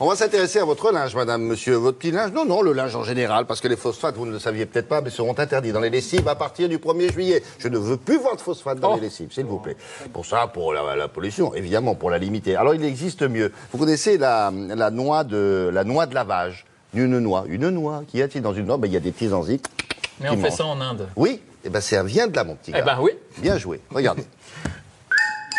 On va s'intéresser à votre linge, madame, monsieur. Votre petit linge? Non, non, le linge en général, parce que les phosphates, vous ne le saviez peut-être pas, mais seront interdits dans les lessives à partir du 1er juillet. Je ne veux plus voir de phosphates dans les lessives, s'il vous plaît. Pour ça, pour la pollution, évidemment, pour la limiter. Alors, il existe mieux. Vous connaissez la noix de lavage? Une noix. Qu'y a-t-il dans une noix? Il y a des petits enzymes. Mais on fait ça en Inde. Oui, ça vient de là, mon petit gars. Eh ben oui. Bien joué. Regardez.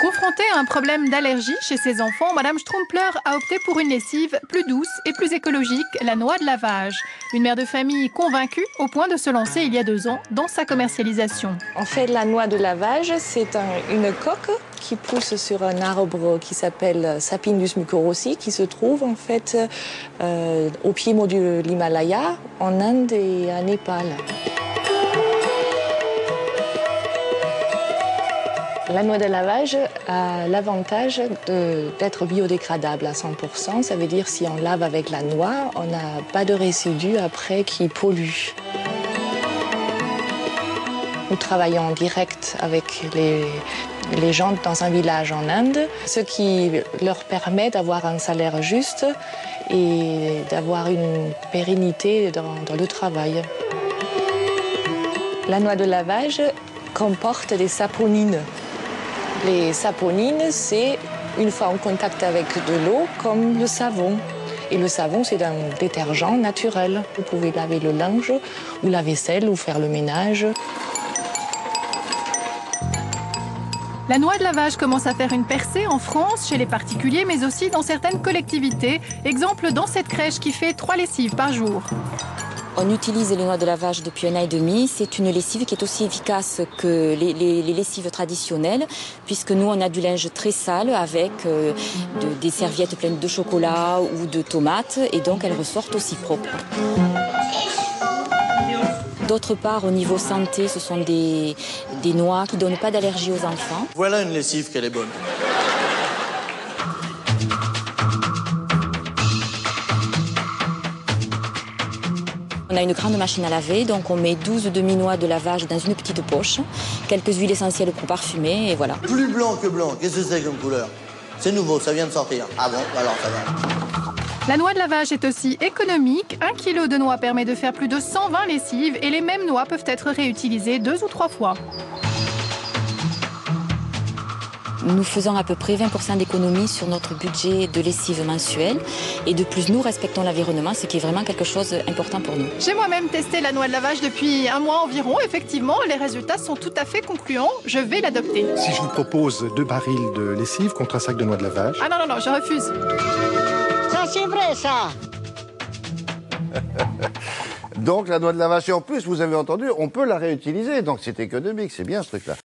Confrontée à un problème d'allergie chez ses enfants, Madame Strumpler a opté pour une lessive plus douce et plus écologique, la noix de lavage. Une mère de famille convaincue au point de se lancer il y a 2 ans dans sa commercialisation. En fait, la noix de lavage, c'est une coque qui pousse sur un arbre qui s'appelle Sapindus mucorossi, qui se trouve en fait au pied de l'Himalaya, en Inde et à Népal. La noix de lavage a l'avantage d'être biodégradable à 100%. Ça veut dire si on lave avec la noix, on n'a pas de résidus après qui polluent. Nous travaillons en direct avec les gens dans un village en Inde, ce qui leur permet d'avoir un salaire juste et d'avoir une pérennité dans le travail. La noix de lavage comporte des saponines. Les saponines, c'est une fois en contact avec de l'eau, comme le savon. Et le savon, c'est un détergent naturel. Vous pouvez laver le linge, ou la vaisselle, ou faire le ménage. La noix de lavage commence à faire une percée en France, chez les particuliers, mais aussi dans certaines collectivités. Exemple dans cette crèche qui fait 3 lessives par jour. On utilise les noix de lavage depuis 1 an et demi. C'est une lessive qui est aussi efficace que les lessives traditionnelles, puisque nous, on a du linge très sale avec des serviettes pleines de chocolat ou de tomates, et donc elles ressortent aussi propres. D'autre part, au niveau santé, ce sont des noix qui ne donnent pas d'allergie aux enfants. Voilà une lessive qu'elle est bonne. On a une grande machine à laver, donc on met 12 demi-noix de lavage dans une petite poche, quelques huiles essentielles pour parfumer, et voilà. Plus blanc que blanc, qu'est-ce que c'est comme couleur? C'est nouveau, ça vient de sortir. Ah bon, alors ça va. La noix de lavage est aussi économique. 1 kg de noix permet de faire plus de 120 lessives et les mêmes noix peuvent être réutilisées 2 ou 3 fois. Nous faisons à peu près 20% d'économie sur notre budget de lessive mensuel. Et de plus, nous respectons l'environnement, ce qui est vraiment quelque chose d'important pour nous. J'ai moi-même testé la noix de lavage depuis 1 mois environ. Effectivement, les résultats sont tout à fait concluants. Je vais l'adopter. Si je vous propose 2 barils de lessive contre un sac de noix de lavage... Ah non, je refuse. Ça, c'est vrai, ça. Donc, la noix de lavage, et en plus, vous avez entendu, on peut la réutiliser. Donc, c'est économique, c'est bien ce truc-là.